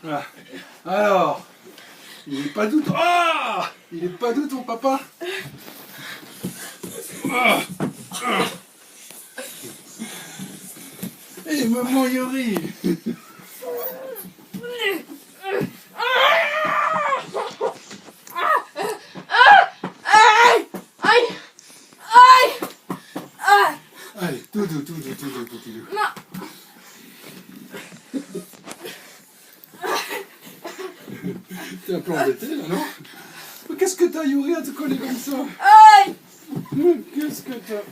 Ah. Alors, il est pas doux ton... Ah, il est pas doux ton papa. Ah. Ah. Eh, maman Yori. Allez, tout doux. T'es un peu embêté là, non? Qu'est-ce que t'as, Yuri, à te coller comme ça? Qu'est-ce que t'as?